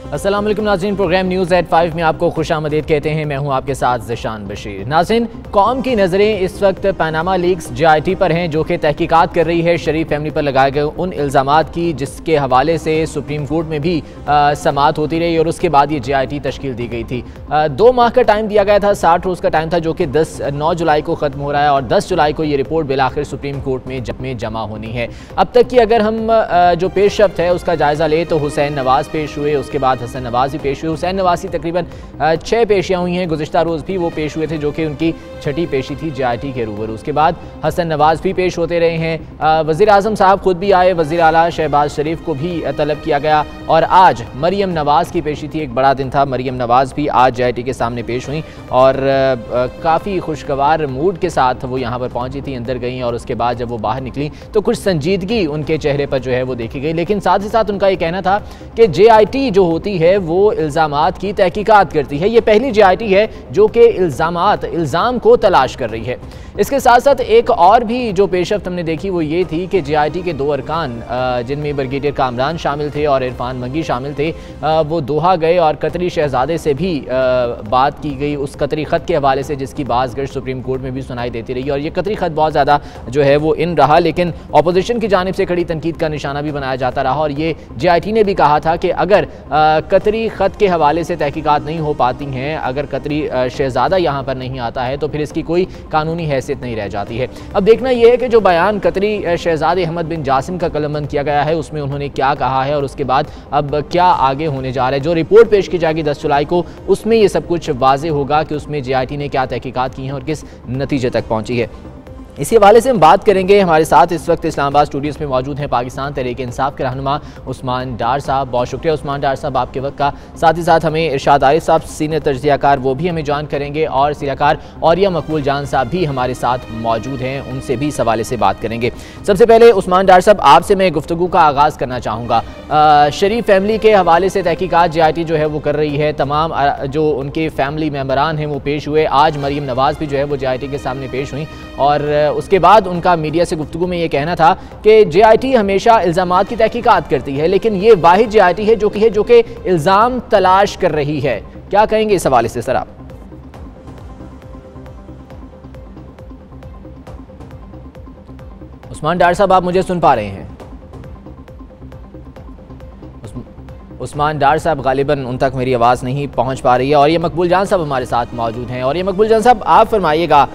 अस्सलाम वालेकुम नाज़रीन, प्रोग्राम न्यूज़ एट 5 में आपको खुशामदीद कहते हैं। मैं हूं आपके साथ ज़िशान बशीर। नाज़रीन, कौम की नज़रें इस वक्त पनामा लीक्स JIT पर हैं, जो कि तहकीकात कर रही है शरीफ फैमिली पर लगाए गए उन इल्ज़ामात की, जिसके हवाले से सुप्रीम कोर्ट में भी समाअत होती रही और उसके बाद ये JIT तश्कील दी गई थी। 2 माह का टाइम दिया गया था, 60 रोज़ का टाइम था, जो कि 9 जुलाई को ख़त्म हो रहा है और 10 जुलाई को ये रिपोर्ट बिलाखिर सुप्रीम कोर्ट में जमा होनी है। अब तक की अगर हम जो पेशरफ्त है उसका जायज़ा ले तो हुसैन नवाज़ पेश हुए, उसके बाद हसन नवाज भी पेश हुए। हुसैन नवाज की तकरीबन 6 पेशियाँ हुई हैं, गुज़िश्ता रोज़ भी वो पेश हुए थे, जो कि उनकी छठी पेशी थी JIT के रूबरू। उसके बाद हसन नवाज भी पेश होते रहे हैं। वज़ीर आज़म साहब खुद भी आए, वज़ीर आला शहबाज शरीफ को भी तलब किया गया और आज मरियम नवाज़ की पेशी थी। एक बड़ा दिन था, मरियम नवाज़ भी आज JIT के सामने पेश हुई और काफ़ी खुशगवार मूड के साथ वो यहाँ पर पहुँची थी, अंदर गई और उसके बाद जब वो बाहर निकली तो कुछ संजीदगी उनके चेहरे पर जो है वो देखी गई। लेकिन साथ ही साथ उनका ये कहना था कि JIT जो होती है वो इल्ज़ामात की तहकीकात करती है। ये पहली JIT है जो कि इल्ज़ाम को तलाश कर रही है। इसके साथ साथ एक और भी जो पेशरफ्त हमने देखी वो ये थी कि JIT के 2 अरकान, जिनमें ब्रिगेडियर कामरान शामिल थे और इरफान मंगी शामिल थे, वो दोहा गए और कतरी शहजादे से भी बात की गई उस कतरी ख़त के हवाले से, जिसकी बाज़गश सुप्रीम कोर्ट में भी सुनाई देती रही और ये कतरी ख़त बहुत ज़्यादा जो है वो इन रहा। लेकिन अपोजिशन की जानिब से कड़ी तनकीद का निशाना भी बनाया जाता रहा और ये JIT ने भी कहा था कि अगर कतरी ख़त के हवाले से तहकीकात नहीं हो पाती हैं, अगर कतरी शहजादा यहाँ पर नहीं आता है तो फिर इसकी कोई कानूनी हैसियत नहीं रह जाती है। अब देखना यह है कि जो बयान कतरी शहजादे अहमद बिन जासिम का कलमबंद किया गया है उसमें उन्होंने क्या कहा है और उसके बाद अब क्या आगे होने जा रहा है। जो रिपोर्ट पेश की जाएगी 10 जुलाई को, उसमें ये सब कुछ वाज़ेह होगा कि उसमें JIT ने क्या तहकीकात की हैं और किस नतीजे तक पहुँची है। इसी हवाले से हम बात करेंगे। हमारे साथ इस वक्त इस्लामाबाद स्टूडियोज़ में मौजूद हैं पाकिस्तान तहरीक इंसाफ के रहनुमा उस्मान डार साहब। बहुत शुक्रिया उस्मान डार साहब आपके वक्त का। साथ ही साथ हमें इरशाद आरिफ साहब सीनियर तजज़ियाकार, वो भी हमें ज्वाइन करेंगे और सियाकार औरिया मकबूल जान साहब भी हमारे साथ मौजूद हैं, उनसे भी इस हवाले से बात करेंगे। सबसे पहले उस्मान डार साहब, आपसे मैं गुफ्तगू का आगाज़ करना चाहूँगा। शरीफ फैमिली के हवाले से तहकीकात JIT जो है वो कर रही है, तमाम जो उनके फैमिली मेम्बरान हैं वो पेश हुए। आज मरियम नवाज़ भी जो है वो JIT के सामने पेश हुई और उसके बाद उनका मीडिया से गुफ्तगू में ये कहना था कि JIT हमेशा इल्ज़ामात की तहकीकात करती है, लेकिन ये वाहिद JIT है जो कि इल्ज़ाम तलाश कर रही है। क्या कहेंगे इस हवाले से सर आप? उस्मान डार साहब, आप मुझे सुन पा रहे हैं? उस्मान डार साहब गालिबन उन तक मेरी आवाज़ नहीं पहुंच पा रही है और ये मकबूल जान साहब हमारे साथ मौजूद हैं। और ये मकबूल जान साहब, आप फरमाइएगा,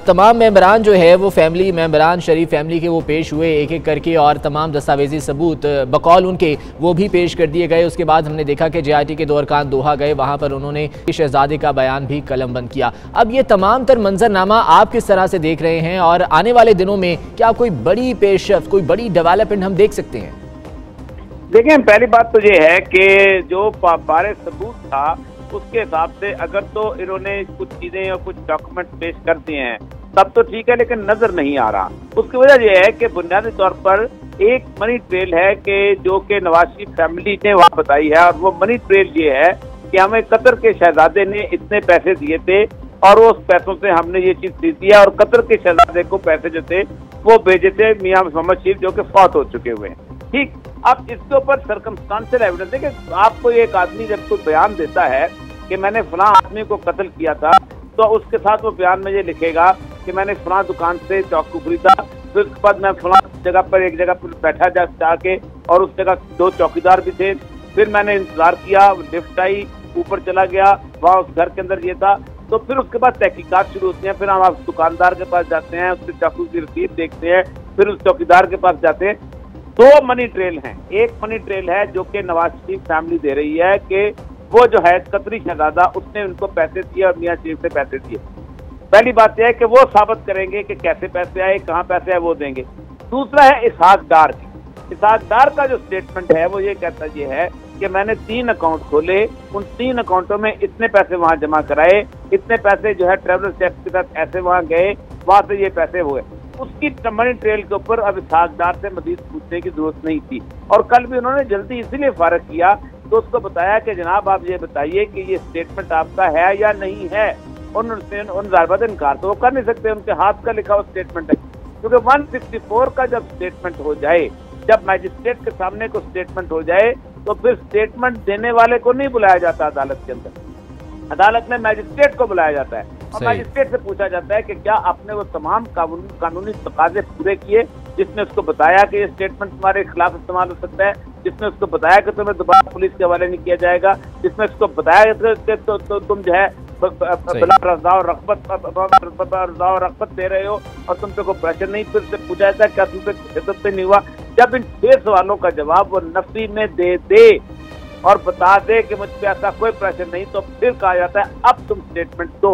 तमाम मेम्बरान जो है वो फैमिली मेम्बरान शरीफ फैमिली के वो पेश हुए एक एक करके और तमाम दस्तावेजी सबूत बकौल उनके वो भी पेश कर दिए गए। उसके बाद हमने देखा कि JIT के 2 अरकान दोहा गए, वहाँ पर उन्होंने शहजादे का बयान भी कलमबंद किया। अब ये तमाम तर मंजरनामा आप किस तरह से देख रहे हैं और आने वाले दिनों में क्या कोई बड़ी पेशरफ्त, कोई बड़ी डेवलपमेंट हम देख सकते हैं? देखिए, पहली बात तो ये है कि जो बारे सबूत था उसके हिसाब से अगर तो इन्होंने कुछ चीजें और कुछ डॉक्यूमेंट पेश कर दिए हैं तब तो ठीक है, लेकिन नजर नहीं आ रहा। उसकी वजह यह है कि बुनियादी तौर पर एक मनी ट्रेल है कि जो कि नवाज शरीफ फैमिली ने वहाँ बताई है और वो मनी ट्रेल ये है कि हमें कतर के शहजादे ने इतने पैसे दिए थे और उस पैसों से हमने ये चीज खरीदी है और कतर के शहजादे को पैसे जो थे वो भेजे थे मियां मोहम्मद शरीफ, जो कि फौत हो चुके हुए हैं। ठीक, अब इसके ऊपर सर्कमस्टांशियल एविडेंस है कि आपको एक आदमी जब कोई बयान देता है कि मैंने फलां आदमी को कत्ल किया था, तो उसके साथ वो बयान में ये लिखेगा कि मैंने फलां दुकान से चाकू खरीदा, फिर उसके बाद मैं फलां जगह पर एक जगह पर बैठा जाके और उस जगह 2 चौकीदार भी थे, फिर मैंने इंतजार किया, लिफ्ट आई, ऊपर चला गया, वहाँ उस घर के अंदर ये था। तो फिर उसके बाद तहकीकात शुरू होती हैं, फिर हम आप दुकानदार के पास जाते हैं, उससे चाकू की रसीद देखते हैं, फिर उस चौकीदार के पास जाते हैं। 2 मनी ट्रेल हैं। एक मनी ट्रेल है जो कि नवाज शरीफ फैमिली दे रही है कि वो जो है कतरी शहजादा उसने उनको पैसे दिए और मियां शरीफ से पैसे दिए। पहली बात यह है कि वो साबित करेंगे कि कैसे पैसे आए, कहाँ पैसे आए, वो देंगे। दूसरा है इसहाक डार की। इसहाक डार का जो स्टेटमेंट है वो ये कहता ये है कि मैंने 3 अकाउंट खोले, उन 3 अकाउंटों में इतने पैसे वहां जमा कराए, इतने पैसे जो है ट्रेवलर चेक के साथ ऐसे वहां गए, वहां से ये पैसे हुए। उसकी मनी ट्रेल के ऊपर अब इसहाकदार से मजीद पूछने की जरूरत नहीं थी और कल भी उन्होंने जल्दी इसीलिए फारग किया तो उसको बताया कि जनाब आप ये बताइए कि ये स्टेटमेंट आपका है या नहीं है। उन ज़ाहिर इनकार तो वो कर नहीं सकते, उनके हाथ का लिखा हुआ स्टेटमेंट है, क्योंकि 164 का जब स्टेटमेंट हो जाए, जब मैजिस्ट्रेट के सामने को स्टेटमेंट हो जाए तो फिर स्टेटमेंट देने वाले को नहीं बुलाया जाता अदालत के अंदर, अदालत में मैजिस्ट्रेट को बुलाया जाता है और मैजिस्ट्रेट से पूछा जाता है कि क्या आपने वो तमाम कानूनी तकाजे पूरे किए, जिसने उसको बताया कि ये स्टेटमेंट तुम्हारे खिलाफ इस्तेमाल हो सकता है, जिसने उसको बताया कि तुम्हें दोबारा पुलिस के हवाले नहीं किया जाएगा, जिसने उसको बताया कि तो तुम जो है बिला रज़ा और रग़बत दे रहे हो और तुमसे कोई प्रेशर नहीं। फिर से पूछा जाता है क्या तुमसे शिद्दत से नहीं हुआ। जब इन 6 सवालों का जवाब वो नफी में दे और बता दे कि मुझ पे ऐसा कोई प्रेशर नहीं, तो फिर कहा जाता है अब तुम स्टेटमेंट दो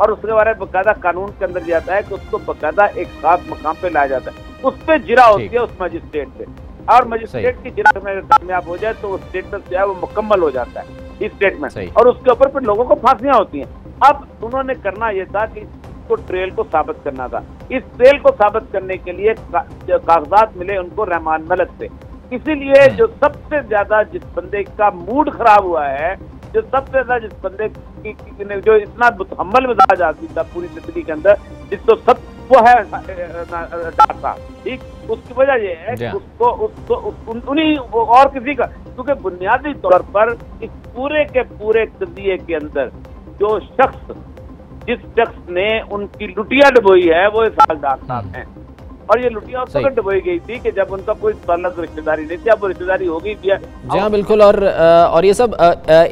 और उसके बारे में बकायदा कानून के अंदर जाता है कि उसको बकायदा एक खास मकाम पे लाया जाता है, उस पर जिरा होती है उस मजिस्ट्रेट पे, और मजिस्ट्रेट की जिरा में कामयाब हो जाए तो वो स्टेटमेंट जो है वो मुकम्मल हो जाता है इस स्टेटमेंट, और उसके ऊपर फिर लोगों को फांसियां होती हैं। अब उन्होंने करना यह था कि इसको ट्रेल को साबित करना था। इस ट्रेल को साबित करने के लिए कागजात मिले उनको रहमान मलक से, इसीलिए जो सबसे ज्यादा जिस बंदे का मूड खराब हुआ है, जो सबसे ज्यादा जिस बंदे की जो इतना मुतहम्मल मिजाज आदमी था पूरी जिंदगी के अंदर, जिसको सब वो है डॉक्टर साहब, ठीक, उसकी वजह ये है कि उसको उन्हीं और किसी का, क्योंकि बुनियादी तौर पर इस पूरे के पूरे कदिये के अंदर जो शख्स, जिस शख्स ने उनकी लुटिया डुबोई है वो इसहाक साहब हैं, और ये लुटिया उस वक्त डुबोई गई थी कि जब उनका कोई ताल्लुक रिश्तेदारी नहीं थी, अब वो रिश्तेदारी हो गई थी। जी हाँ बिल्कुल, और ये सब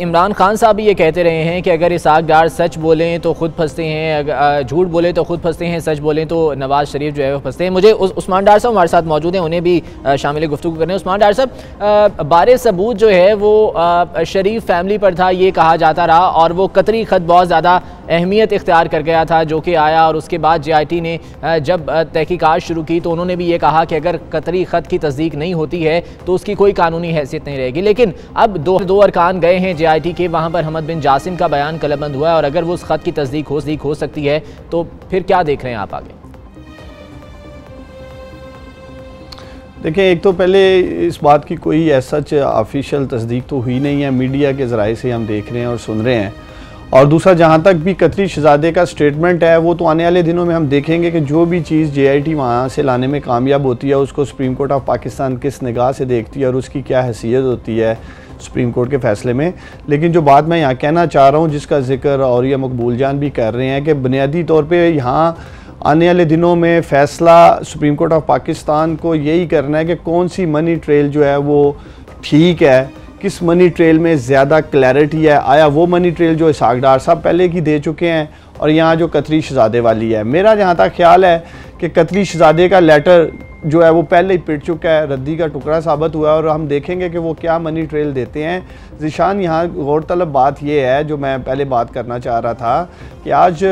इमरान खान साहब भी ये कहते रहे हैं कि अगर इसहाक डार सच बोलें तो खुद फंसते हैं, झूठ बोले तो खुद फंसते हैं, सच बोलें तो नवाज शरीफ जो है वो फंसते हैं। मुझे उस्मान डार साहब हमारे साथ मौजूद हैं, उन्हें भी शामिल गुफ्तगू करने। उस्मान डार साहब, बारे सबूत जो है वो शरीफ फैमिली पर था ये कहा जाता रहा, और वो कतरी खत बहुत ज़्यादा अहमियत इख्तियार कर गया था जो कि आया, और उसके बाद JIT ने जब तहकीकात शुरू की तो उन्होंने भी ये कहा कि अगर कतरी ख़त की तस्दीक नहीं होती है तो उसकी कोई कानूनी हैसियत नहीं रहेगी। लेकिन अब दो अरकान गए हैं JIT के, वहाँ पर हमद बिन जासिम का बयान कलमबंद हुआ है, और अगर वो उस ख़त की तस्दीक हो सकती है तो फिर क्या देख रहे हैं आप आगे? देखिए, एक तो पहले इस बात की कोई ऐसा ऑफिशियल तस्दीक तो हुई नहीं है, मीडिया के ज़राए से हम देख रहे हैं और सुन रहे हैं। और दूसरा, जहाँ तक भी कतरी शहजादे का स्टेटमेंट है वो तो आने वाले दिनों में हम देखेंगे कि जो भी चीज़ JIT वहाँ से लाने में कामयाब होती है उसको सुप्रीम कोर्ट ऑफ पाकिस्तान किस निगाह से देखती है और उसकी क्या हैसियत होती है सुप्रीम कोर्ट के फ़ैसले में। लेकिन जो बात मैं यहाँ कहना चाह रहा हूँ, जिसका जिक्र और ये मकबूल जान भी कर रहे हैं, कि बुनियादी तौर पर यहाँ आने वाले दिनों में फ़ैसला सुप्रीम कोर्ट ऑफ पाकिस्तान को यही करना है कि कौन सी मनी ट्रेल जो है वो ठीक है, किस मनी ट्रेल में ज़्यादा क्लैरिटी है। आया वो मनी ट्रेल जो इसहाक डार साहब पहले की दे चुके हैं, और यहाँ जो कतरी शहजादे वाली है, मेरा जहाँ तक ख्याल है कि कतरी शहजादे का लेटर जो है वो पहले ही पिट चुका है, रद्दी का टुकड़ा साबित हुआ है, और हम देखेंगे कि वो क्या मनी ट्रेल देते हैं। ज़िशान, यहाँ गौरतलब बात ये है जो मैं पहले बात करना चाह रहा था कि आज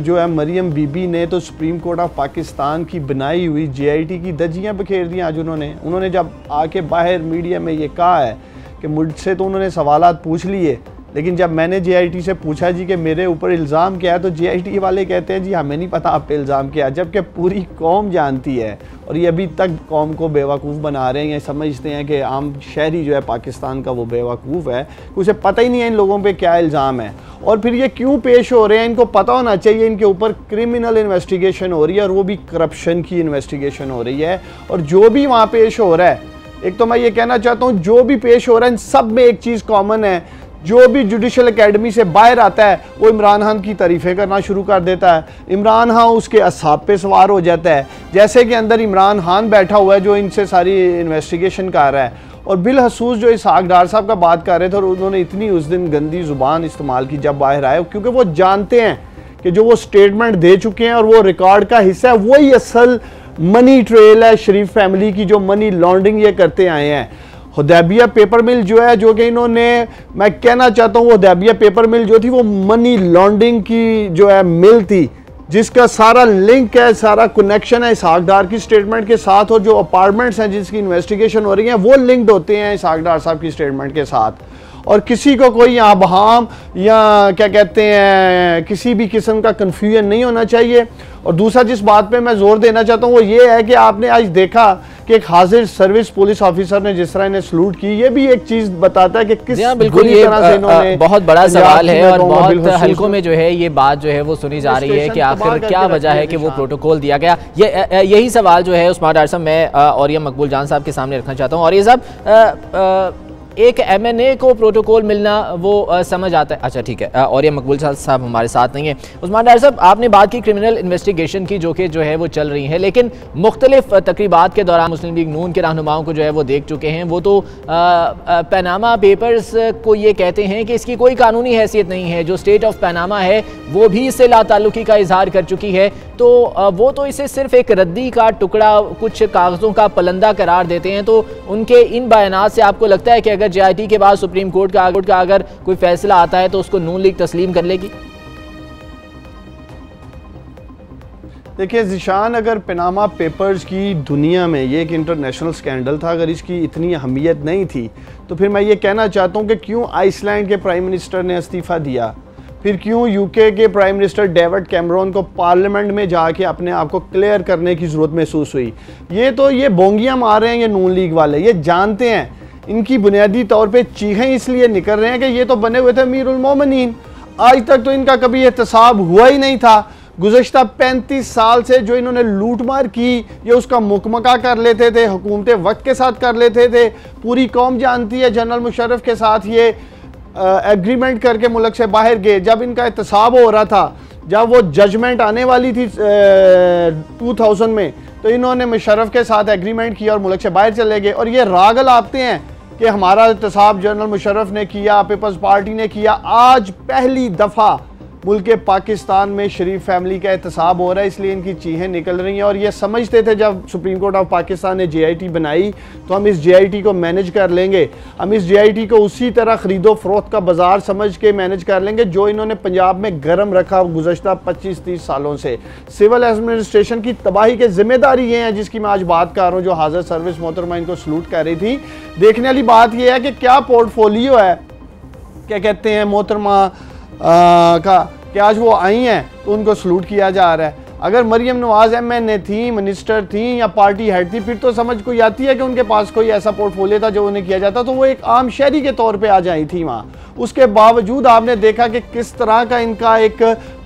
जो है मरियम बीबी ने तो सुप्रीम कोर्ट ऑफ पाकिस्तान की बनाई हुई JIT की धज्जियाँ बिखेर दी। आज उन्होंने जब आके बाहर मीडिया में ये कहा है कि मुझसे तो उन्होंने सवालात पूछ लिए, लेकिन जब मैंने JIT से पूछा जी कि मेरे ऊपर इल्ज़ाम क्या है, तो JIT वाले कहते हैं जी हमें नहीं पता आप पे इल्ज़ाम क्या है, जबकि पूरी कौम जानती है। और ये अभी तक कौम को बेवकूफ़ बना रहे हैं, ये समझते हैं कि आम शहरी जो है पाकिस्तान का वो बेवकूफ़ है, उसे पता ही नहीं है इन लोगों पे क्या इल्ज़ाम है और फिर ये क्यों पेश हो रहे हैं। इनको पता होना चाहिए इनके ऊपर क्रिमिनल इन्वेस्टिगेशन हो रही है, और वो भी करप्शन की इन्वेस्टिगेशन हो रही है। और जो भी वहाँ पेश हो रहा है, एक तो मैं ये कहना चाहता हूँ, जो भी पेश हो रहा है इन सब में एक चीज़ कॉमन है, जो भी जुडिशल एकेडमी से बाहर आता है वो इमरान खान की तारीफ़ें करना शुरू कर देता है, इमरान खान उसके असाब पे सवार हो जाता है, जैसे कि अंदर इमरान खान बैठा हुआ है जो इनसे सारी इन्वेस्टिगेशन कर रहा है। और बिलखसूस जो इसहाक डार साहब का बात कर रहे थे, और उन्होंने इतनी उस दिन गंदी ज़ुबान इस्तेमाल की जब बाहर आए, क्योंकि वो जानते हैं कि जो वो स्टेटमेंट दे चुके हैं और वो रिकॉर्ड का हिस्सा है, वही असल मनी ट्रेल है शरीफ फैमिली की, जो मनी लॉन्ड्रिंग ये करते आए हैं। हुदैबिया पेपर मिल जो है, जो कि इन्होंने, मैं कहना चाहता हूँ, वो हुदैबिया पेपर मिल जो थी वो मनी लॉन्ड्रिंग की जो है मिल थी, जिसका सारा लिंक है, सारा कनेक्शन है इसहाक डार की स्टेटमेंट के साथ, और जो अपार्टमेंट्स हैं जिसकी इन्वेस्टिगेशन हो रही है वो लिंक्ड होते हैं इसहाक डार साहब की स्टेटमेंट के साथ। और किसी को कोई यहाँ बहाम या क्या कहते हैं किसी भी किस्म का कन्फ्यूजन नहीं होना चाहिए। और दूसरा जिस बात पे मैं जोर देना चाहता हूँ वो ये है कि आपने आज देखा कि एक हाजिर सर्विस पुलिस ऑफिसर ने जिस तरह इन्हें सलूट की, ये भी एक चीज बताता है कि किस बिल्कुल ये बहुत बड़ा सवाल है, और बहुत हल्कों में जो है ये बात जो है वो सुनी जा रही है कि आखिर क्या वजह है कि वो प्रोटोकॉल दिया गया। यही सवाल जो है उस्मान डार साहब मैं और ये मकबूल जान साहब के सामने रखना चाहता हूँ। और ये साहब, एक MNA को प्रोटोकॉल मिलना वो समझ आता है। अच्छा ठीक है, और ये मकबूल साहब हमारे साथ नहीं है। उस्मान डार साहब, आपने बात की क्रिमिनल इन्वेस्टिगेशन की जो कि जो है वो चल रही है, लेकिन मुख्तलिफ तकरीबात के दौरान मुस्लिम लीग नून के रहनुमाओं को जो है वो देख चुके हैं। वो तो पनामा पेपर्स को ये कहते हैं कि इसकी कोई कानूनी हैसियत नहीं है। जो स्टेट ऑफ पनामा है वो भी इससे लाताल्लुकी का इजहार कर चुकी है, तो वो तो इसे सिर्फ एक रद्दी का टुकड़ा, कुछ कागजों का पलंदा करार देते हैं। तो उनके इन बयानात से आपको लगता है कि अगर JIT के बाद सुप्रीम कोर्ट का अगर कोई फैसला आता है तो उसको नून लीग तस्लीम कर लेगी? देखिए ज़िशान, अगर पनामा पेपर्स की दुनिया में ये एक इंटरनेशनल स्कैंडल था, अगर इसकी इतनी अहमियत नहीं थी तो फिर मैं ये कहना चाहता हूँ कि क्यों आइसलैंड के प्राइम मिनिस्टर ने इस्तीफ़ा दिया, फिर क्यों UK के प्राइम मिनिस्टर डेविड कैमरॉन को पार्लियामेंट में जाके अपने आप को क्लियर करने की ज़रूरत महसूस हुई। ये बोंगियाँ मार रहे हैं ये नून लीग वाले, ये जानते हैं, इनकी बुनियादी तौर पे चीखें इसलिए निकल रहे हैं कि ये तो बने हुए थे अमीरुल मोमिनीन, आज तक तो इनका कभी एहतसाब हुआ ही नहीं था। गुज़श्ता 35 साल से जो इन्होंने लूटमार की, ये उसका मुकमका कर लेते थे, हुकूमतें वक्त के साथ कर लेते थे। पूरी कौम जानती है जनरल मुशर्रफ के साथ ये एग्रीमेंट करके मुल्क से बाहर गए। जब इनका एहतसाब हो रहा था, जब वो जजमेंट आने वाली थी 2000 में, तो इन्होंने मुशर्रफ के साथ एग्रीमेंट किया और मुल्क से बाहर चले गए। और ये रागल आपते हैं कि हमारा एहतसाब जनरल मुशर्रफ ने किया, पीपल्स पार्टी ने किया। आज पहली दफ़ा मुल्क पाकिस्तान में शरीफ फैमिली का एहतसाब हो रहा है, इसलिए इनकी चीखें निकल रही हैं। और ये समझते थे जब सुप्रीम कोर्ट ऑफ पाकिस्तान ने JIT बनाई तो हम इस JIT को मैनेज कर लेंगे, हम इस JIT को उसी तरह ख़रीदो फरोख्त का बाजार समझ के मैनेज कर लेंगे जो इन्होंने पंजाब में गर्म रखा गुज़श्ता 25-30 सालों से। सिविल एडमिनिस्ट्रेशन की तबाही के जिम्मेदारी ये हैं जिसकी मैं आज बात कर रहा हूँ, जो हाजिर सर्विस मोहतरमा इनको सलूट कर रही थी। देखने वाली बात यह है कि क्या पोर्टफोलियो है, क्या कहते हैं मोहतरमा का, कि आज वो आई हैं तो उनको सलूट किया जा रहा है। अगर मरियम नवाज MNA थी, मिनिस्टर थी या पार्टी हेड थी, फिर तो समझ कोई आती है कि उनके पास कोई ऐसा पोर्टफोलियो था जो उन्हें किया जाता, तो वो एक आम शहरी के तौर पे आज आई थी वहाँ। उसके बावजूद आपने देखा कि किस तरह का इनका एक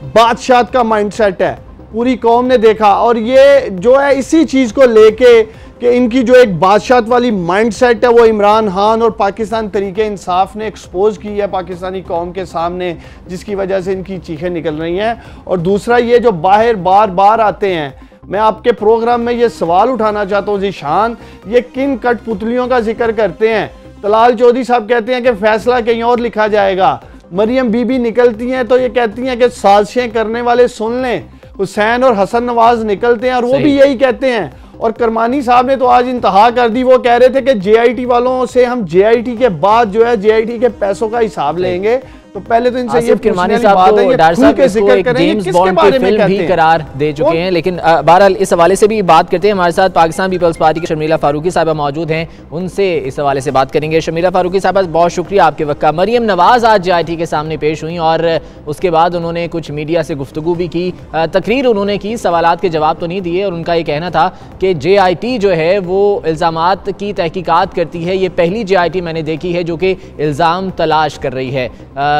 बादशाह का माइंडसेट है, पूरी कौम ने देखा। और ये जो है इसी चीज़ को लेके कि इनकी जो एक बादशाह वाली माइंडसेट है वो इमरान खान और पाकिस्तान तरीके इंसाफ ने एक्सपोज की है पाकिस्तानी कौम के सामने, जिसकी वजह से इनकी चीखें निकल रही हैं। और दूसरा ये जो बाहर बार बार आते हैं, मैं आपके प्रोग्राम में ये सवाल उठाना चाहता हूँ ज़िशान, ये किन कठपुतलियों का जिक्र करते हैं। तलाल चौधरी साहब कहते हैं कि फैसला कहीं और लिखा जाएगा, मरियम बीबी निकलती हैं तो ये कहती हैं कि साजिशें करने वाले सुन लें, हुसैन और हसन नवाज निकलते हैं और वो भी यही कहते हैं। और करमानी साहब ने तो आज इंतहा कर दी, वो कह रहे थे कि JIT वालों से हम JIT के बाद जो है JIT के पैसों का हिसाब लेंगे। तो पहले तो इनसे ये किरमानी साहब को डार साहब इसको एक जेम्स बॉन्ड की फिल्म भी करार दे चुके हैं। लेकिन बहरहाल इस हवाले से भी बात करते हैं। हमारे साथ पाकिस्तान पीपल्स पार्टी की शर्मिला फारूकी साहबा मौजूद हैं, उनसे इस हवाले से बात करेंगे। शर्मिला फारूकी साहबा, बहुत शुक्रिया आपके वक्त का। मरियम नवाज आज JIT के सामने पेश हुई और उसके बाद उन्होंने कुछ मीडिया से गुफ्तगू भी की, तकरीर उन्होंने की, सवालात के जवाब तो नहीं दिए। और उनका ये कहना था कि JIT जो है वो इल्ज़ामात की तहकीकात करती है, ये पहली JIT मैंने देखी है जो कि इल्ज़ाम तलाश कर रही है।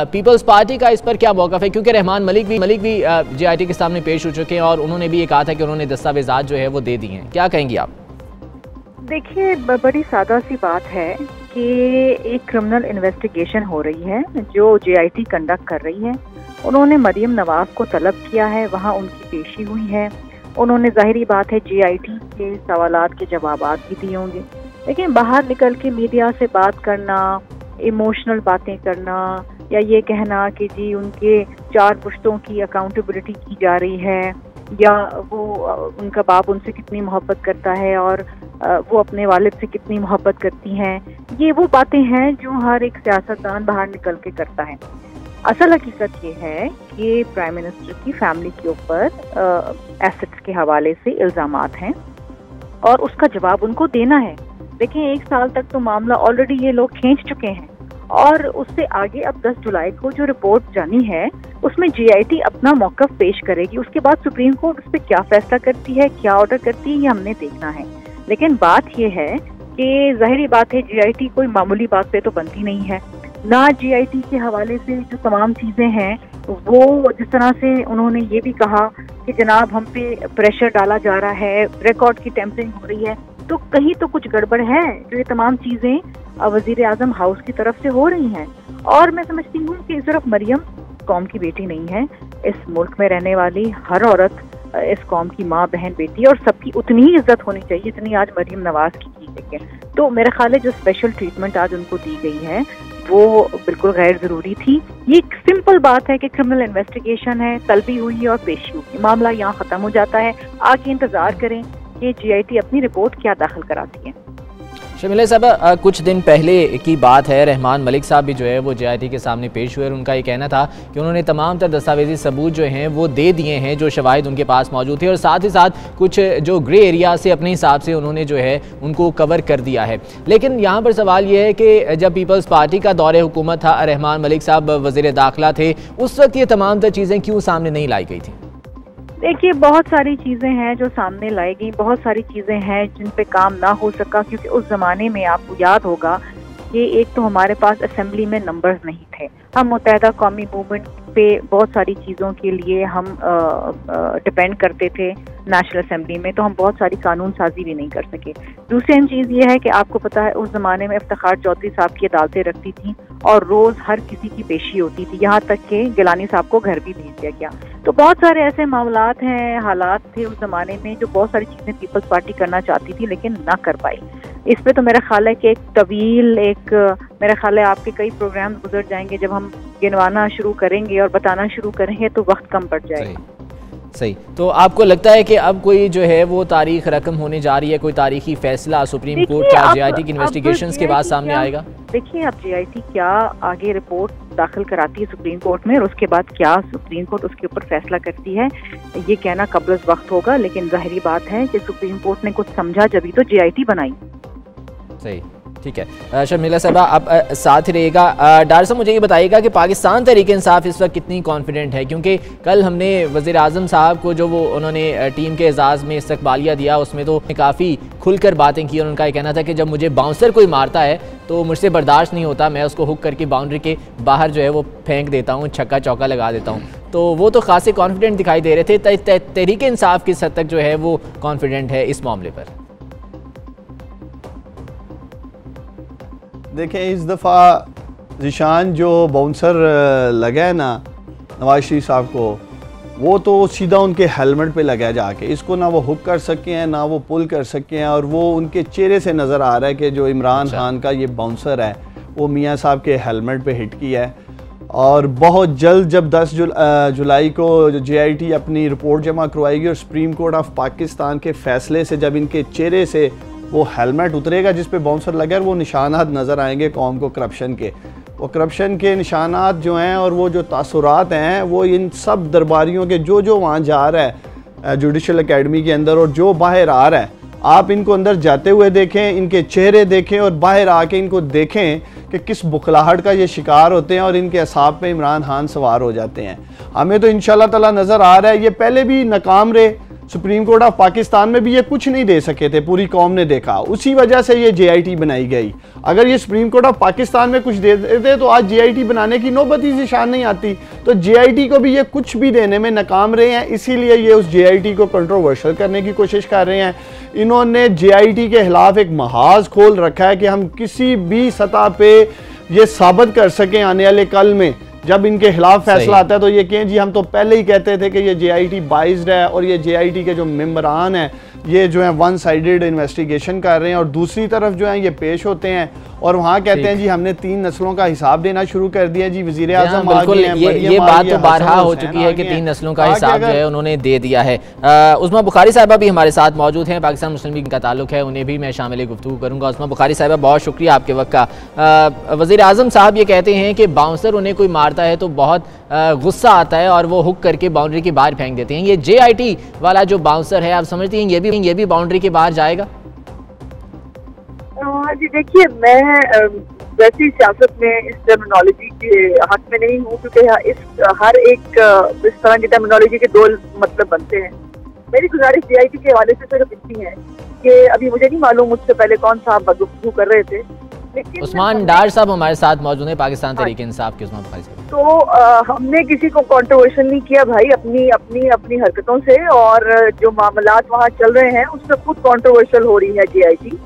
पीपल्स पार्टी का इस पर क्या मौक़िफ़ है, क्योंकि रहमान मलिक भी JIT के सामने पेश हो चुके हैं और उन्होंने भी ये कहा था कि उन्होंने दस्तावेज़ात जो है वो दे दिए हैं, क्या कहेंगी आप? देखिए, बड़ी सादा सी बात है कि एक क्रिमिनल इन्वेस्टिगेशन हो रही है जो JIT कंडक्ट कर रही है। उन्होंने मरियम नवाज को तलब किया है, वहाँ उनकी पेशी हुई है, उन्होंने जाहिरी बात है JIT के सवालात के जवाबात भी दिए होंगे। लेकिन बाहर निकल के मीडिया से बात करना, इमोशनल बातें करना या ये कहना कि जी उनके 4 पुश्तों की अकाउंटेबिलिटी की जा रही है या वो उनका बाप उनसे कितनी मोहब्बत करता है और वो अपने वालिद से कितनी मोहब्बत करती हैं, ये वो बातें हैं जो हर एक सियासतदान बाहर निकल के करता है। असल हकीकत ये है कि प्राइम मिनिस्टर की फैमिली के ऊपर एसेट्स के हवाले से इल्ज़ामात हैं और उसका जवाब उनको देना है। देखिए, 1 साल तक तो मामला ऑलरेडी ये लोग खींच चुके हैं और उससे आगे अब 10 जुलाई को जो रिपोर्ट जानी है उसमें JIT अपना मौक़िफ़ पेश करेगी। उसके बाद सुप्रीम कोर्ट उस पर क्या फैसला करती है, क्या ऑर्डर करती है, ये हमने देखना है। लेकिन बात यह है कि जाहिर बात है JIT कोई मामूली बात पे तो बनती नहीं है ना। JIT के हवाले से जो तमाम चीज़ें हैं वो जिस तरह से उन्होंने ये भी कहा कि जनाब हम पे प्रेशर डाला जा रहा है, रिकॉर्ड की टेम्परिंग हो रही है, तो कहीं तो कुछ गड़बड़ है जो ये तमाम चीज़ें वजीर आजम हाउस की तरफ से हो रही हैं। और मैं समझती हूँ कि सिर्फ मरियम कौम की बेटी नहीं है, इस मुल्क में रहने वाली हर औरत इस कौम की माँ, बहन, बेटी, और सबकी उतनी ही इज्जत होनी चाहिए जितनी आज मरियम नवाज की गई है। तो मेरा ख्याल है जो स्पेशल ट्रीटमेंट आज उनको दी गई है वो बिल्कुल गैर जरूरी थी। ये एक सिंपल बात है कि क्रिमिनल इन्वेस्टिगेशन है, तलबी हुई है और पेशी हुई, मामला यहाँ खत्म हो जाता है। आगे इंतजार करें कि GIT अपनी रिपोर्ट क्या दाखिल कराती है। शर्मिला साहबा, कुछ दिन पहले की बात है, रहमान मलिक साहब भी जो है वो GIT के सामने पेश हुए और उनका ये कहना था कि उन्होंने तमाम तर दस्तावेजी सबूत जो हैं वो दे दिए हैं जो शवाहिद उनके पास मौजूद थे, और साथ ही साथ कुछ जो ग्रे एरिया से अपने हिसाब से उन्होंने जो है उनको कवर कर दिया है। लेकिन यहाँ पर सवाल ये है कि जब पीपल्स पार्टी का दौरे हुकूमत था, रहमान मलिक साहब वज़ीर दाखिला थे, उस वक्त ये तमाम तर चीज़ें क्यों सामने नहीं लाई गई थी? देखिए, बहुत सारी चीज़ें हैं जो सामने लाई गई, बहुत सारी चीज़ें हैं जिन पे काम ना हो सका, क्योंकि उस ज़माने में आपको याद होगा कि एक तो हमारे पास असेंबली में नंबर्स नहीं थे। हम मुत्तहदा कौमी मूवमेंट पे बहुत सारी चीज़ों के लिए हम डिपेंड करते थे नेशनल असेंबली में, तो हम बहुत सारी कानून साजी भी नहीं कर सके। दूसरी चीज़ ये है कि आपको पता है उस ज़माने में इफ्तिखार चौधरी साहब की अदालतें रखती थी और रोज़ हर किसी की पेशी होती थी, यहाँ तक कि गिलानी साहब को घर भी भेज दिया गया। तो बहुत सारे ऐसे मामलात हैं, हालात थे उस ज़माने में जो बहुत सारी चीज़ें पीपल्स पार्टी करना चाहती थी लेकिन ना कर पाई। इस पे तो मेरा ख्याल है कि मेरा ख्याल है आपके कई प्रोग्राम गुजर जाएंगे, जब हम गिनवाना शुरू करेंगे और बताना शुरू करेंगे तो वक्त कम पड़ जाएगा। सही। तो आपको लगता है कि अब कोई जो है वो तारीख रकम होने जा रही है, कोई तारीखी फैसला सुप्रीम कोर्ट का GIT की इन्वेस्टिगेशंस के बाद सामने आएगा? देखिए, अब GIT क्या आगे रिपोर्ट दाखिल कराती है सुप्रीम कोर्ट में और उसके बाद क्या सुप्रीम कोर्ट उसके ऊपर फैसला करती है, ये कहना कब्ल वक्त होगा। लेकिन जाहिर बात है कि सुप्रीम कोर्ट ने कुछ समझा जब तो GIT बनाई। सही, ठीक है। शर्मिला साहबा, आप साथ रहिएगा। डॉक्टर साहब, मुझे ये बताइएगा कि पाकिस्तान तहरीक इंसाफ इस वक्त कितनी कॉन्फिडेंट है, क्योंकि कल हमने वज़ीर आज़म साहब को जो वो उन्होंने टीम के एजाज़ में इस्तकबालिया दिया, उसमें तो काफ़ी खुलकर बातें की और उनका ये कहना था कि जब मुझे बाउंसर कोई मारता है तो मुझसे बर्दाश्त नहीं होता, मैं उसको हुक करके बाउंड्री के बाहर जो है वो फेंक देता हूँ, छक्का चौका लगा देता हूँ। तो वो तो खासे कॉन्फिडेंट दिखाई दे रहे थे। तहरीक इंसाफ किस हद तक जो है वो कॉन्फिडेंट है इस मामले पर? देखें, इस दफ़ा ज़िशान जो बाउंसर लगा है ना नवाज शरीफ साहब को, वो तो सीधा उनके हेलमेट पे लगा जाके, इसको ना वो हुक कर सके हैं ना वो पुल कर सके हैं, और वो उनके चेहरे से नज़र आ रहा है कि जो इमरान खान का ये बाउंसर है वो मियाँ साहब के हेलमेट पे हिट किया है। और बहुत जल्द जब 10 जुलाई को GIT अपनी रिपोर्ट जमा करवाएगी और सुप्रीम कोर्ट ऑफ पाकिस्तान के फ़ैसले से जब इनके चेहरे से वो हेलमेट उतरेगा जिस पे बाउंसर लगा है, वो निशानात नज़र आएंगे कौम को करप्शन के। वो करप्शन के निशानात जो हैं और वो जो तासुरात हैं वो इन सब दरबारियों के जो वहाँ जा रहा है जुडिशल एकेडमी के अंदर और जो बाहर आ रहा है, आप इनको अंदर जाते हुए देखें, इनके चेहरे देखें और बाहर आके इनको देखें कि किस बुखलाहट का ये शिकार होते हैं और इनके असाब पे इमरान खान सवार हो जाते हैं। हमें तो इंशाल्लाह ताला नज़र आ रहा है, ये पहले भी नाकाम रहे, सुप्रीम कोर्ट ऑफ पाकिस्तान में भी ये कुछ नहीं दे सके थे, पूरी कौम ने देखा, उसी वजह से ये GIT बनाई गई। अगर ये सुप्रीम कोर्ट ऑफ पाकिस्तान में कुछ दे देते तो आज GIT बनाने की नौबत ही निशान नहीं आती। तो GIT को भी ये कुछ भी देने में नाकाम रहे हैं, इसीलिए ये उस GIT को कंट्रोवर्शियल करने की कोशिश कर रहे हैं। इन्होंने GIT के खिलाफ एक महाज खोल रखा है कि हम किसी भी सतह पे ये साबित कर सकें आने वाले कल में जब इनके खिलाफ फैसला आता है तो ये कहें जी हम तो पहले ही कहते थे कि ये GIT बाइज्ड है और ये GIT के जो मेंबरान हैं ये जो है वन साइडेड इन्वेस्टिगेशन कर रहे हैं, और दूसरी तरफ जो है ये पेश होते हैं और वहाँ कहते हैं जी हमने 3 नस्लों का हिसाब देना शुरू कर दिया जी, वज़ीर आज़म आ गए हैं, ये बात तो बारहा हो चुकी है कि 3 नस्लों का हिसाब जो है उन्होंने दे दिया है। उस्मा बुखारी साहिबा भी हमारे साथ मौजूद हैं, पाकिस्तान मुस्लिम लीग का ताल्लुक है, उन्हें भी मैं शामिल गुफ्तगू करूँगा। उस्मा बुखारी साहिबा, बहुत शुक्रिया आपके वक्त का। वज़ीर आज़म साहब ये कहते हैं कि बाउंसर उन्हें कोई मारता है तो बहुत गुस्सा आता है और वो हुक करके बाउंड्री के बाहर फेंक देते हैं। ये GIT वाला जो बाउंसर है, आप समझती हैं ये भी बाउंड्री के बाहर जाएगा? जी देखिए, मैं वैसी सियासत में इस टर्मिनोलॉजी के हक में नहीं हूँ, क्योंकि इस हर एक इस तरह की टर्मिनोलॉजी के 2 मतलब बनते हैं। मेरी गुजारिश GIT के हवाले से सिर्फ इतनी है कि अभी मुझे नहीं मालूम मुझसे पहले कौन साहब गुफ्तगू कर रहे थे, लेकिन उस्मान डार साहब हमारे साथ मौजूद हैं, पाकिस्तान तहरीक इंसाफ के उस्मान बुखारी साहब। तो हमने किसी को कंट्रोवर्शियल नहीं किया भाई, अपनी हरकतों से, और जो मामलात वहाँ चल रहे हैं उससे खुद कंट्रोवर्शियल हो रही है GIT।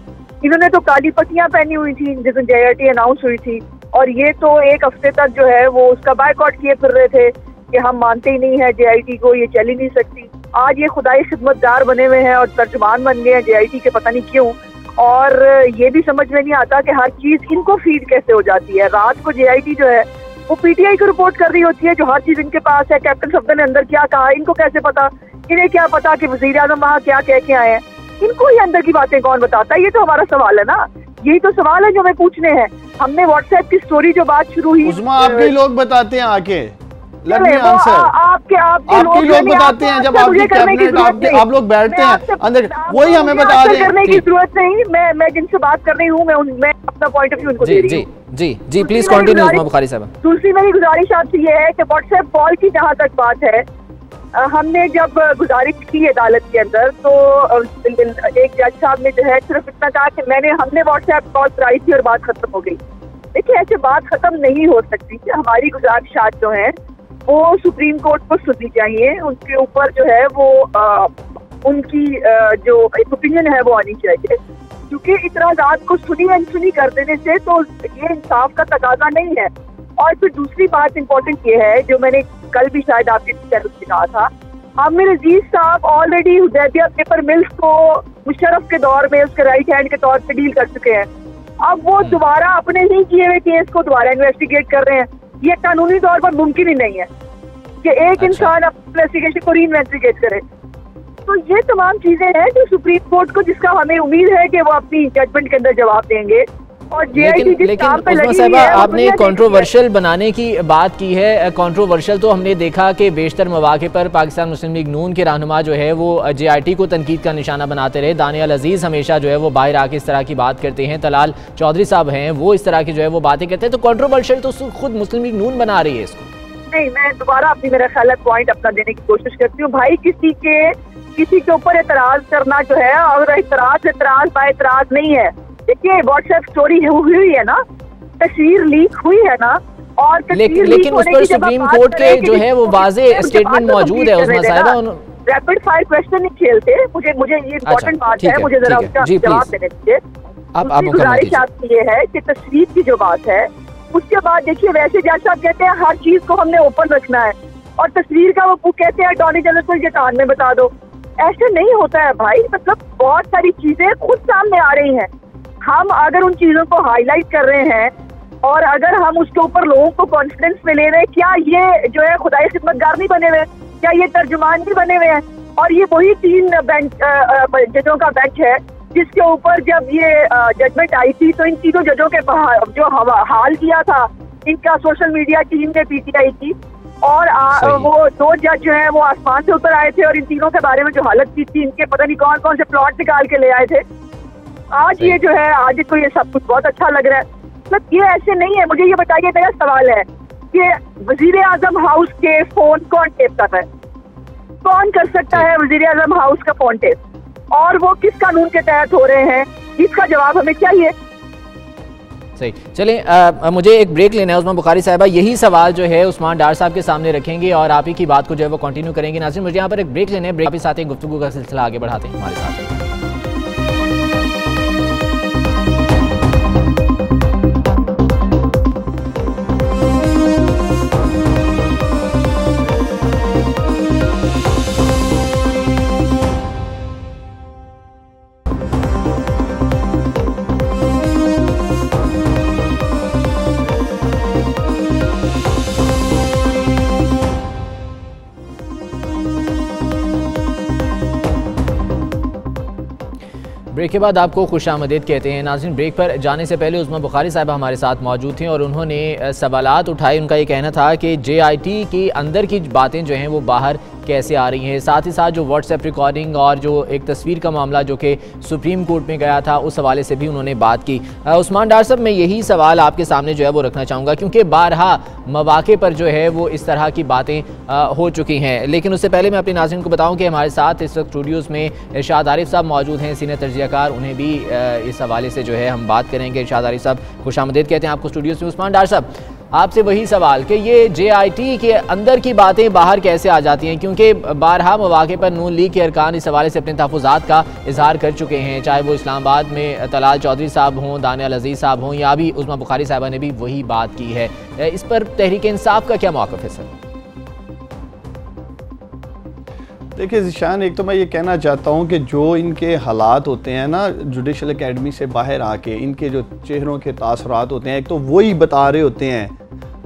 इन्होंने तो काली पट्टियां पहनी हुई थी जिस दिन JIT अनाउंस हुई थी, और ये तो एक हफ्ते तक जो है वो उसका बायकॉट किए फिर रहे थे कि हम मानते ही नहीं है JIT को, ये चल ही नहीं सकती। आज ये खुदाई खिदमतगार बने हुए हैं और तर्जुमान बन गए हैं JIT के, पता नहीं क्यों। और ये भी समझ में नहीं आता कि हर चीज इनको फीड कैसे हो जाती है। रात को JIT जो है वो PTI को रिपोर्ट कर रही होती है, जो हर चीज इनके पास है। कैप्टन सफदर ने अंदर क्या कहा, इनको कैसे पता? इन्हें क्या पता कि वजीर आजम वहाँ क्या कह के आए हैं? इनको ही अंदर की बातें कौन बताता है? ये तो हमारा सवाल है ना, यही तो सवाल है जो हमें पूछने हैं। हमने व्हाट्सएप की स्टोरी जो बात शुरू हुई, उसमें आपके लोग बताते हैं आके, आपके लोग बताते हैं जब आपकी कैबिनेट आप लोग बैठते हैं अंदर, वही हमें बता रहे हैं। करने की जरूरत नहीं, मैं जिनसे बात कर रही हूँ मैं अपना पॉइंट ऑफ व्यू उनको दे रही हूँ। जी प्लीज कंटिन्यू उस्मा बुखारी साहब। दूसरी मेरी गुजारिश आपसे ये है कि व्हाट्सएप कॉल की जहाँ तक बात है, हमने जब गुजारिश की अदालत के अंदर तो एक जज साहब ने जो है सिर्फ इतना कहा कि हमने व्हाट्सएप कॉल कराई थी और बात खत्म हो गई। देखिए ऐसे बात खत्म नहीं हो सकती कि हमारी गुजारिशात जो हैं वो सुप्रीम कोर्ट को सुननी चाहिए, उनके ऊपर जो है वो उनकी जो एक ओपिनियन है वो आनी चाहिए, क्योंकि इतराज़ात को सुनी अनसुनी कर देने से तो ये इंसाफ का तकाजा नहीं है। और फिर दूसरी बात इम्पोर्टेंट ये है जो मैंने कल भी शायद आपके चैनल पे कहा था, आमिर अजीज साहब ऑलरेडी हुदैबिया पेपर मिल्स को मुशर्रफ के दौर में उसके राइट हैंड के तौर पे डील कर चुके हैं। अब वो दोबारा अपने ही किए हुए केस को दोबारा इन्वेस्टिगेट कर रहे हैं। ये कानूनी तौर पर मुमकिन ही नहीं है कि एक इंसान अपनी इन्वेस्टिगेशन को री इन्वेस्टिगेट करे। तो ये तमाम चीजें हैं जो सुप्रीम कोर्ट को, जिसका हमें उम्मीद है कि वो अपनी जजमेंट के अंदर जवाब देंगे। और लेकिन उस्मा साहिबा आपने कंट्रोवर्शियल बनाने की बात की है। कंट्रोवर्शियल तो हमने देखा कि बेशतर मौके पर पाकिस्तान मुस्लिम लीग नून के रहनुमा जो है वो JIT को तनकीद का निशाना बनाते रहे। दानियाल अजीज हमेशा जो है वो बाहर आके इस तरह की बात करते हैं, तलाल चौधरी साहब हैं वो इस तरह की जो है वो बातें करते हैं। तो कंट्रोवर्शियल तो खुद मुस्लिम लीग नून बना रही है इसको। नहीं, मैं दोबारा अपनी मेरा ख्याल पॉइंट अपना देने की कोशिश करती हूँ। भाई किसी के ऊपर एतराज करना जो है, और एतराज बा एतराज नहीं है। देखिए व्हाट्सएप स्टोरी हुई है ना, तस्वीर लीक हुई है ना, और लेकिन उस पर सुप्रीम कोर्ट के जो है वो वाज़ेह स्टेटमेंट मौजूद है उस्मा साहिबा। रैपिड फायर क्वेश्चन नहीं खेलते, मुझे ये इम्पोर्टेंट बात है, मुझे जरा उसका जवाब देने दीजिए। गुजारिश आपकी ये है कि तस्वीर की जो बात है उसके बाद देखिए, वैसे जैसा आप कहते हैं हर चीज को हमने ओपन रखना है, और तस्वीर का वो कहते हैं अटॉर्नी जनरल को ये कान में बता दो। ऐसे नहीं होता है भाई, मतलब बहुत सारी चीजें खुद सामने आ रही हैं। हम अगर उन चीजों को हाईलाइट कर रहे हैं और अगर हम उसके ऊपर लोगों को कॉन्फिडेंस में ले रहे हैं, क्या ये जो है खुदाई खिदमतगार नहीं बने हुए, क्या ये तर्जुमान नहीं बने हुए हैं? और ये वही 3 जजों का बेंच है जिसके ऊपर जब ये जजमेंट आई थी तो इन तीनों जजों के जो हाल किया था इनका सोशल मीडिया टीम ने PTI की, और वो 2 जज जो है वो आसमान से उतर आए थे और इन तीनों के बारे में जो हालत की थी, इनके पता नहीं कौन कौन से प्लॉट निकाल के ले आए थे। आज ये जो है, आज को ये सब कुछ बहुत अच्छा लग रहा है। मतलब ये ऐसे नहीं है। मुझे ये बताइए, मेरा सवाल है कि वजीर आजम हाउस के फोन कौन टेप कर रहा है? कौन कर सकता है वजीर आजम हाउस का फोन टेप? और वो किस कानून के तहत हो रहे हैं? इसका जवाब हमें चाहिए। सही, चलें मुझे एक ब्रेक लेना है उस्मा बुखारी साहिबा। यही सवाल जो है उस्मान डार साहब के सामने रखेंगे और आप ही की बात को जो है वो कंटिन्यू करेंगे। नाज़रीन मुझे यहाँ पर एक ब्रेक लेना है, ब्रेक के साथ एक गुफ्तगू का सिलसिला आगे बढ़ाते हैं हमारे साथ। ब्रेक के बाद आपको खुशामदीद कहते हैं। नाज़रीन ब्रेक पर जाने से पहले उस्मा बुखारी साहिबा हमारे साथ मौजूद थी और उन्होंने सवालात उठाए। उनका ये कहना था कि JIT की अंदर की बातें जो हैं वो बाहर कैसे आ रही हैं, साथ ही साथ जो व्हाट्सएप रिकॉर्डिंग और जो एक तस्वीर का मामला जो कि सुप्रीम कोर्ट में गया था उस हवाले से भी उन्होंने बात की। उस्मान डार साहब, मैं यही सवाल आपके सामने जो है वो रखना चाहूँगा, क्योंकि बारहा मौके पर जो है वो इस तरह की बातें हो चुकी हैं। लेकिन उससे पहले मैं अपने नाज़रीन को बताऊँ कि हमारे साथ इस वक्त स्टूडियोज़ में इरशाद आरिफ साहब मौजूद हैं, सीनियर तजज़ियाकार। उन्हें भी इस हवाले से जो है हम बात करेंगे। इरशाद आरिफ साहब खुशामदीद कहते हैं आपको स्टूडियोज़ में। उस्मान डार साहब, आपसे वही सवाल कि ये JIT के अंदर की बातें बाहर कैसे आ जाती हैं, क्योंकि बारहा मौके पर नून लीग के अरकान इस हवाले से अपने तहफ़्फ़ुज़ात का इजहार कर चुके हैं, चाहे वो इस्लामाबाद में तलाल चौधरी साहब हों, दानियाल अजीज़ साहब हों, या अभी उस्मा बुखारी साहबा ने भी वही बात की है। इस पर तहरीक इंसाफ का क्या मौक़िफ़ है सर? देखिए ज़िशान, एक तो मैं ये कहना चाहता हूँ कि जो इनके हालात होते हैं ना जुडिशल एकेडमी से बाहर आके, इनके जो चेहरों के तासुरात होते हैं, एक तो वही बता रहे होते हैं।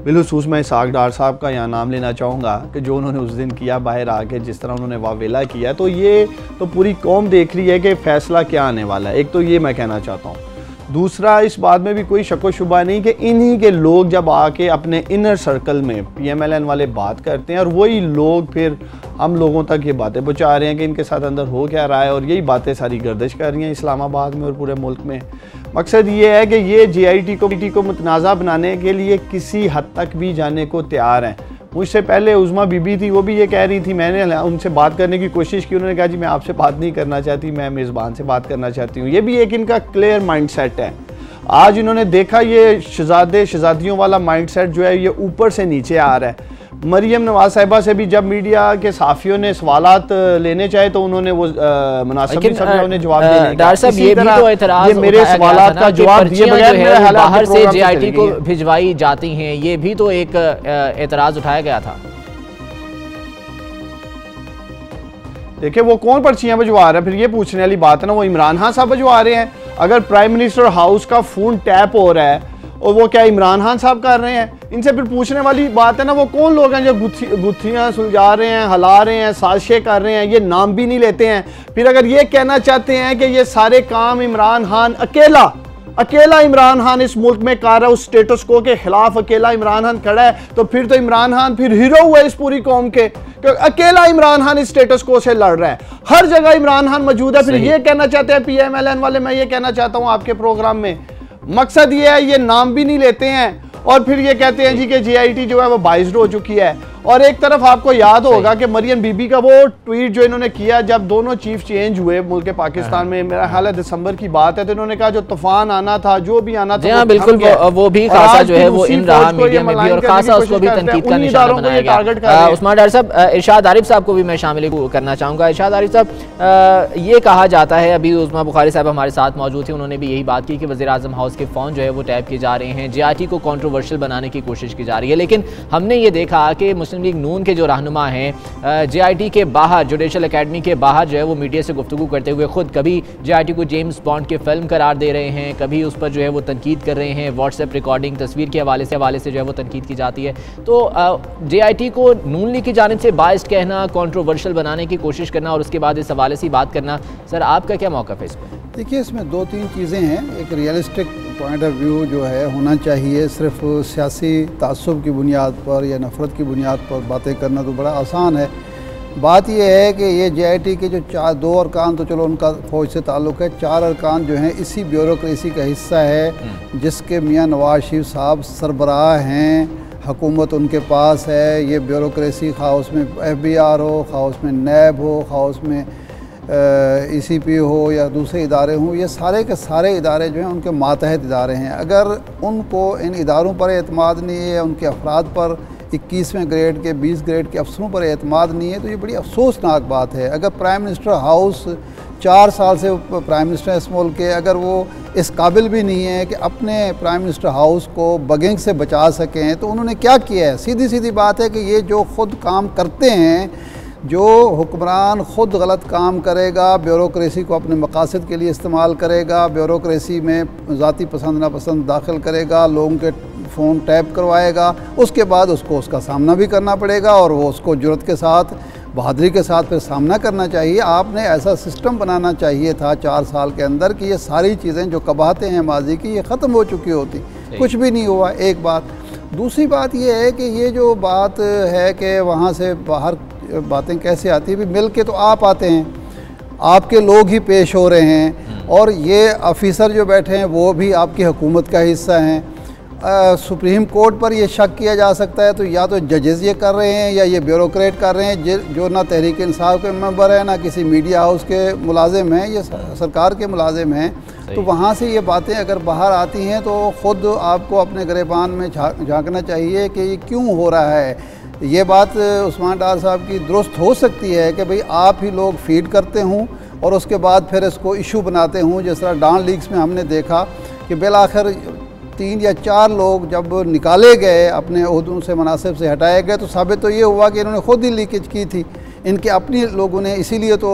बिलखसूस मैं इसहाक डार साहब का यहाँ नाम लेना चाहूँगा कि जो उन्होंने उस दिन किया बाहर आके, जिस तरह उन्होंने वावेला किया, तो ये तो पूरी कौम देख रही है कि फ़ैसला क्या आने वाला है। एक तो ये मैं कहना चाहता हूँ। दूसरा, इस बात में भी कोई शक व शुबा नहीं कि इन्हीं के लोग जब आके अपने इनर सर्कल में PMLN वाले बात करते हैं और वही लोग फिर हम लोगों तक ये बातें पहुँचा रहे हैं कि इनके साथ अंदर हो क्या रहा है, और यही बातें सारी गर्दिश कर रही हैं इस्लामाबाद में और पूरे मुल्क में। मकसद ये है कि ये JIT को मुतनाज़ा बनाने के लिए किसी हद तक भी जाने को तैयार हैं। मुझसे पहले उज़मा बीबी थी, वो भी ये कह रही थी, मैंने उनसे बात करने की कोशिश की, उन्होंने कहा जी मैं आपसे बात नहीं करना चाहती, मैं मेज़बान से बात करना चाहती हूँ। ये भी एक इनका क्लियर माइंडसेट है। आज इन्होंने देखा ये शहजादियों वाला माइंडसेट जो है ये ऊपर से नीचे आ रहा है। मरियम नवाज साहिबा से भी जब मीडिया के साफियों ने सवालात लेने चाहे तो उन्होंने वो मुनासिब नहीं समझा उन्हें जवाब देने का। साहब ये भी तो एतराज़ ये मेरे सवालात का जवाब दिए बगैर मेरे हालात बाहर से JIT को भिजवाई जाती हैं, ये भी तो एक एतराज़ उठाया गया था। देखिए वो कौन पर्चियां भिजवा रहा है, फिर ये पूछने वाली बात है ना, वो इमरान खान साहब भिजवा रहे हैं। अगर प्राइम मिनिस्टर हाउस का फोन टैप हो रहा है और वो क्या इमरान खान साहब कर रहे हैं, इनसे फिर पूछने वाली बात है ना, वो कौन लोग हैं जो गुत्थियां सुलझा रहे हैं, हला रहे हैं, साजिशें कर रहे हैं, ये नाम भी नहीं लेते हैं। फिर अगर ये कहना चाहते हैं कि ये सारे काम इमरान खान अकेला इमरान खान इस मुल्क में कर रहा है, उस स्टेटस को के खिलाफ अकेला इमरान खान खड़ा है, तो फिर तो इमरान खान फिर हीरो हुआ है इस पूरी कौम के, क्योंकि अकेला इमरान खान इस स्टेटस को से लड़ रहा है, हर जगह इमरान खान मौजूद है। फिर ये कहना चाहते हैं PMLN वाले, मैं ये कहना चाहता हूं आपके प्रोग्राम में, मकसद ये है ये नाम भी नहीं लेते हैं और फिर ये कहते हैं जी कि JIT जो है वो बाइज्ड हो चुकी है। और एक तरफ आपको याद होगा कि मरियम बीबी का वो ट्वीट जो इन्होंने किया जब दोनों चीफ चेंज हुए मुल्क पाकिस्तान में, मेरा ख्याल है दिसंबर की बात है, तो इन्होंने कहा जो तूफान आना था, जो भी आना था, हाँ बिल्कुल, वो भी खासा जो है वो इन रहा मीडिया में भी, और खासा उसको भी तनकीद का निशाना बनाया गया। उस्मान डार साहब, इरशाद आरिफ साहब को भी मैं शामिल करना चाहूँगा। इरशाद आरिफ साहब, ये कहा जाता है, अभी उस्मा बुखारी साहब हमारे साथ मौजूद थे, उन्होंने भी यही बात की कि वज़ीर-ए-आज़म हाउस के फ़ोन जो है वो टैप किए जा रहे हैं, JIT को कॉन्ट्रोवर्शियल बनाने की कोशिश की जा रही है। लेकिन हमने ये देखा कि मुस्लिम लीग नून के जो रहनुमा हैं JIT के बाहर, जुडिशल एकेडमी के बाहर जो है वो मीडिया से गुफ्तगू करते हुए खुद कभी JIT को जेम्स बॉन्ड के फिल्म करार दे रहे हैं, कभी उस पर जो है वो तनकीद कर रहे हैं, व्हाट्सएप रिकॉर्डिंग तस्वीर के हवाले से जो है वो तनकीद की जाती है। तो JIT को नून लीग की जानिब से बाइस्ड कहना, कॉन्ट्रोवर्शियल बनाने की कोशिश करना और उसके बाद इस हवाले से बात करना, सर आपका क्या मौक़िफ़ है इस पर? देखिए इसमें दो तीन चीज़ें हैं। एक रियलिस्टिक पॉइंट ऑफ व्यू जो है होना चाहिए, सिर्फ सियासी तासुब की बुनियाद पर या नफ़रत की बुनियाद पर बातें करना तो बड़ा आसान है। बात यह है कि ये JIT के जो दो अरकान, तो चलो उनका फ़ौज से ताल्लुक़ है, 4 अरकान जो हैं इसी ब्यूरोक्रेसी का हिस्सा है जिसके मियाँ नवाज शरीफ साहब सरबराह हैं, हुकूमत उनके पास है। ये ब्यूरोक्रेसी खा उसमें FBR हो, खा उसमें NAB हो, खा उसमें ECP हो या दूसरे इदारे हों, ये सारे के सारे इदारे जो हैं उनके मातहत इदारे हैं। अगर उनको इन इदारों पर एतमाद नहीं है, उनके अफराद पर 21वें ग्रेड के 20 ग्रेड के अफसरों पर एतमाद नहीं है, तो ये बड़ी अफसोसनाक बात है। अगर प्राइम मिनिस्टर हाउस 4 साल से प्राइम मिनिस्टर इस मुल्क के, अगर वो इस काबिल भी नहीं है कि अपने प्राइम मिनिस्टर हाउस को बगिंग से बचा सकें, तो उन्होंने क्या किया है? सीधी सीधी बात है कि ये जो ख़ुद काम करते हैं, जो हुक्मरान ख़ुद गलत काम करेगा, ब्यूरोक्रेसी को अपने मकासद के लिए इस्तेमाल करेगा, ब्यूरोक्रेसी में ज़ाती पसंद नापसंद दाखिल करेगा, लोगों के फ़ोन टैप करवाएगा, उसके बाद उसको उसका सामना भी करना पड़ेगा और वो उसको जुर्रत के साथ, बहादुरी के साथ फिर सामना करना चाहिए। आपने ऐसा सिस्टम बनाना चाहिए था 4 साल के अंदर कि ये सारी चीज़ें जो कबाहतें हैं माजी की, ये ख़त्म हो चुकी होती। कुछ भी नहीं हुआ, एक बात। दूसरी बात ये है कि ये जो बात है कि वहाँ से बाहर बातें कैसे आती है, भी मिल के तो आप आते हैं, आपके लोग ही पेश हो रहे हैं और ये ऑफिसर जो बैठे हैं वो भी आपकी हुकूमत का हिस्सा हैं। सुप्रीम कोर्ट पर ये शक किया जा सकता है, तो या तो जजेस ये कर रहे हैं या ये ब्यूरोक्रेट कर रहे हैं जो ना तहरीक इंसाफ के मेंबर है ना किसी मीडिया हाउस के मुलाजिम हैं, ये सरकार के मुलाजिम हैं। तो वहाँ से ये बातें अगर बाहर आती हैं तो ख़ुद आपको अपने गिरेबान में झांकना चाहिए कि ये क्यों हो रहा है। ये बात उस्मान डार साहब की दुरुस्त हो सकती है कि भाई आप ही लोग फीड करते हों और उसके बाद फिर इसको इशू बनाते हों। जिस तरह डान लीग्स में हमने देखा कि बिलाखिर 3 या 4 लोग जब निकाले गए, अपने ओहदों से मनासिब से हटाए गए, तो साबित तो ये हुआ कि इन्होंने खुद ही लीकेज की थी, इनके अपने लोगों ने। इसीलिए तो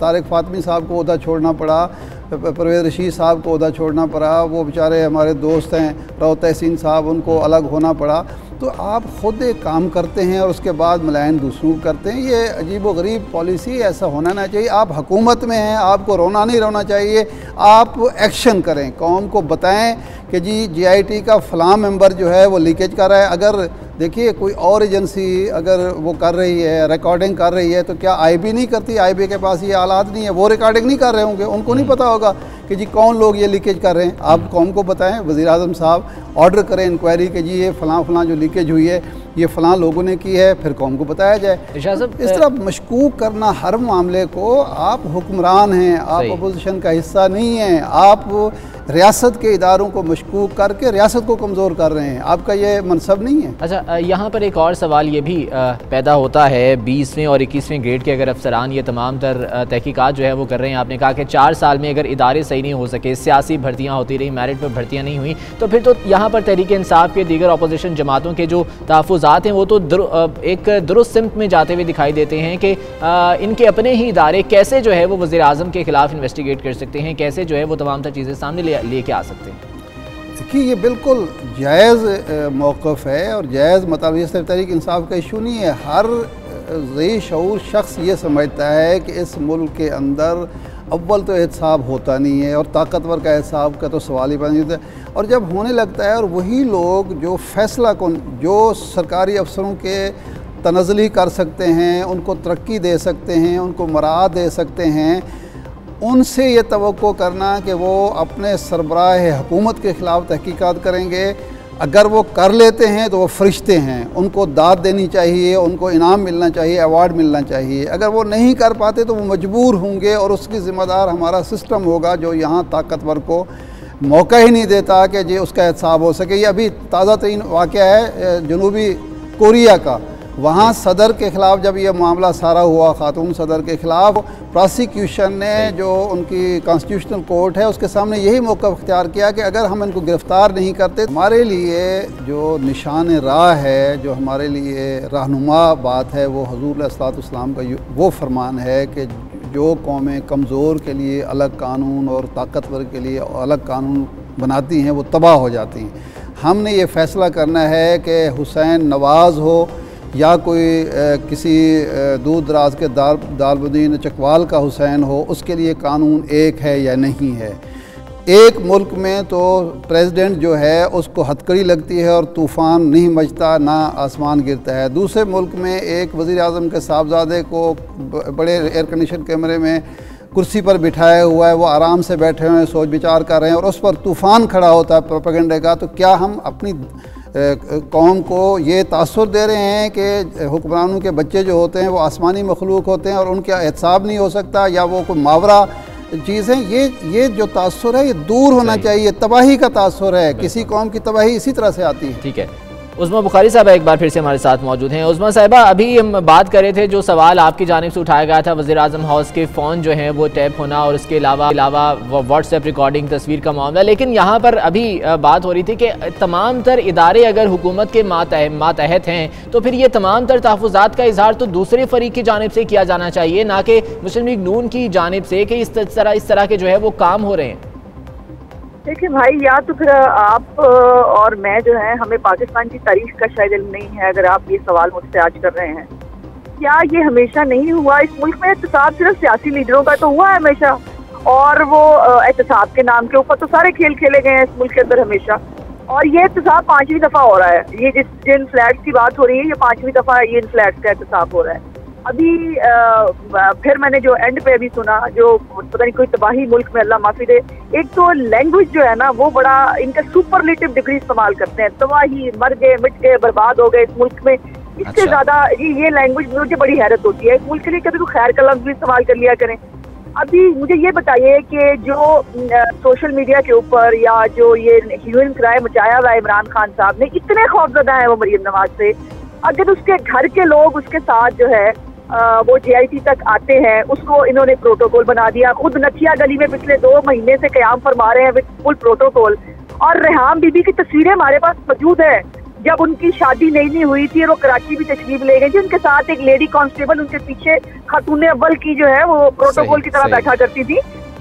तारिक फातमी साहब को ओहदा छोड़ना पड़ा, परवेज़ रशीद साहब को ओहदा छोड़ना पड़ा, वो बेचारे हमारे दोस्त हैं राउत तहसीन साहब, उनको अलग होना पड़ा। तो आप ख़ुद एक काम करते हैं और उसके बाद मलायन दूसरों को करते हैं, ये अजीब व गरीब पॉलिसी, ऐसा होना ना चाहिए। आप हुकूमत में हैं, आपको रोना नहीं रोना चाहिए, आप एक्शन करें, कौम को बताएं कि जी GIT का फ़लाँ मेंबर जो है वो लीकेज कर रहा है। अगर देखिए कोई और एजेंसी अगर वो कर रही है, रिकॉर्डिंग कर रही है, तो क्या IB नहीं करती? IB के पास ये आलात नहीं है, वो रिकॉर्डिंग नहीं कर रहे होंगे, उनको नहीं पता होगा कि जी कौन लोग ये लीकेज कर रहे हैं। आप कौम को बताएं, वज़ीर आज़म साहब ऑर्डर करें इंक्वायरी कि जी ये फ़लाँ जो लीकेज हुई है ये फ़लाँ लोगों ने की है, फिर कौम को बताया जाए। इस तरह मशकूक करना हर मामले को, आप हुक्मरान हैं, आप अपोजिशन का हिस्सा नहीं हैं, आप रियासत के इदारों को मशकूक करके रियासत को कमज़ोर कर रहे हैं, आपका ये मनसब नहीं है। अच्छा, यहाँ पर एक और सवाल ये भी पैदा होता है, 20वें और 21वें ग्रेड के अगर अफसरान ये तमाम तर तहकीकात जो है वो कर रहे हैं, आपने कहा कि 4 साल में अगर इदारे सही नहीं हो सके, सियासी भर्तियाँ होती रही, मेरिट पर भर्तियाँ नहीं हुई, तो फिर तो यहाँ पर तहरीक इंसाफ के दीगर अपोजिशन जमातों के जो तहफ़्फ़ुज़ात हैं वो तो एक दुरुस्त सिमत में जाते हुए दिखाई देते हैं कि इनके अपने ही इदारे कैसे जो है वो वज़ीर आज़म के ख़िलाफ़ इन्वेस्टिगेट कर सकते हैं, कैसे जो है वो तमाम तर चीज़ें सामने लेके आ सकते हैं। देखिए ये बिल्कुल जायज़ मौक़िफ़ है और जायज़ मतलब ये सिर्फ तहरीक इंसाफ का इशू नहीं है। हर ज़ी शऊर शख्स ये समझता है कि इस मुल्क के अंदर अव्वल तो एहतसाब होता नहीं है और ताकतवर का एहतसाब का तो सवाल ही बन जाता है। और जब होने लगता है और वही लोग जो फैसला कौन जो सरकारी अफसरों के तनज़ली कर सकते हैं, उनको तरक्की दे सकते हैं, उनको मराद दे सकते हैं, उनसे ये तवक्को करना कि वो अपने सरबराह हुकूमत के ख़िलाफ़ तहकीकात करेंगे, अगर वो कर लेते हैं तो वो फरिश्ते हैं, उनको दाद देनी चाहिए, उनको इनाम मिलना चाहिए, अवार्ड मिलना चाहिए। अगर वो नहीं कर पाते तो वो मजबूर होंगे और उसकी ज़िम्मेदार हमारा सिस्टम होगा जो यहाँ ताकतवर को मौका ही नहीं देता कि जी उसका एहतसाब हो सके। ये अभी ताज़ा तरीन वाक़या है जनूबी कोरिया का, वहाँ सदर के ख़िलाफ़ जब ये मामला सारा हुआ, ख़ातून सदर के ख़िलाफ़, प्रोसिक्यूशन ने जो उनकी कॉन्स्टिट्यूशनल कोर्ट है उसके सामने यही मौक़िफ़ इख्तियार किया कि अगर हम इनको गिरफ़्तार नहीं करते, हमारे लिए जो निशान राह है, जो हमारे लिए रहनुमा बात है, वो हुज़ूर अलैहिस्सलाम का वो फरमान है कि जो कौमें कमज़ोर के लिए अलग कानून और ताकतवर के लिए अलग कानून बनाती हैं वो तबाह हो जाती हैं। हमने ये फ़ैसला करना है कि हुसैन नवाज़ हो या कोई किसी दूर दराज के दारुद्दीन चकवाल का हुसैन हो, उसके लिए कानून एक है या नहीं है। एक मुल्क में तो प्रेसिडेंट जो है उसको हथकड़ी लगती है और तूफ़ान नहीं मचता, ना आसमान गिरता है। दूसरे मुल्क में एक वज़ीर आज़म के साहबजादे को बड़े एयर कंडीशन कमरे में कुर्सी पर बिठाया हुआ है, वो आराम से बैठे हुए हैं, सोच विचार कर रहे हैं और उस पर तूफ़ान खड़ा होता है प्रोपेगेंडे का। तो क्या हम अपनी कौम को ये तासुर दे रहे हैं कि हुक्मरानों के बच्चे जो होते हैं वो आसमानी मखलूक होते हैं और उनका एहतसाब नहीं हो सकता, या वो कोई मावरा चीज़ है? ये जो तासुर है ये दूर होना चाहिए। तबाही का तासुर है, किसी कौम की तबाही इसी तरह से आती है। ठीक है, उस्मा बुखारी साहब एक बार फिर से हमारे साथ मौजूद हैं। उस्मा साहिबा, अभी हम बात कर रहे थे, जो सवाल आपकी जानिब से उठाया गया था वज़ीर आज़म हाउस के फ़ोन जो हैं वो टैप होना और इसके अलावा व्हाट्सएप रिकॉर्डिंग तस्वीर का मामला, लेकिन यहाँ पर अभी बात हो रही थी कि तमाम तर इदारे अगर हुकूमत के मातहत हैं तो फिर ये तमाम तर तहफ़्फ़ुज़ात का इजहार तो दूसरे फरीक की जानिब से किया जाना चाहिए, ना कि मुस्लिम लीग नून की जानिब से कि इस तरह के जो है वो काम हो रहे हैं। देखिए भाई, या तो फिर आप और मैं जो है, हमें पाकिस्तान की तारीख का शायद इल्म नहीं है अगर आप ये सवाल मुझसे आज कर रहे हैं। क्या ये हमेशा नहीं हुआ? इस मुल्क में एहतसाब सिर्फ सियासी लीडरों का तो हुआ है हमेशा, और वो एहतसाब के नाम के ऊपर तो सारे खेल खेले गए हैं इस मुल्क के अंदर हमेशा। और ये एहतसाब 5वीं दफ़ा हो रहा है। ये जिन फ्लैट्स की बात हो रही है, ये 5वीं दफ़ा ये इन फ्लैट्स का एहतसाब हो रहा है। अभी फिर मैंने जो एंड पे अभी सुना, जो पता नहीं कोई तबाही मुल्क में, अल्लाह माफी दे, एक तो लैंग्वेज जो है ना वो बड़ा इनका सुपरलेटिव डिग्री इस्तेमाल करते हैं, तबाही, मर गए, मिट गए, बर्बाद हो गए इस मुल्क में। इससे ज्यादा ये लैंग्वेज मुझे बड़ी हैरत होती है। इस मुल्क के लिए कभी तो खैर का लफ्ज भी इस्तेमाल कर लिया करें। अभी मुझे ये बताइए कि जो सोशल मीडिया के ऊपर या जो ये ह्यूमन क्राइम मचाया हुआ है इमरान खान साहब ने, इतने खौफजदा है वो मरियम नवाज से, अगर उसके घर के लोग उसके साथ जो है वो JIT तक आते हैं, उसको इन्होंने प्रोटोकॉल बना दिया। खुद नथिया गली में पिछले 2 महीने से कयाम फरमा रहे हैं विद फुल प्रोटोकॉल। और रेहान बीबी की तस्वीरें हमारे पास मौजूद है, जब उनकी शादी नहीं हुई थी और वो कराची भी तशरीफ ले गई थी, उनके साथ एक लेडी कांस्टेबल उनके पीछे खातून अव्वल की जो है वो प्रोटोकॉल की तरह बैठा करती थी।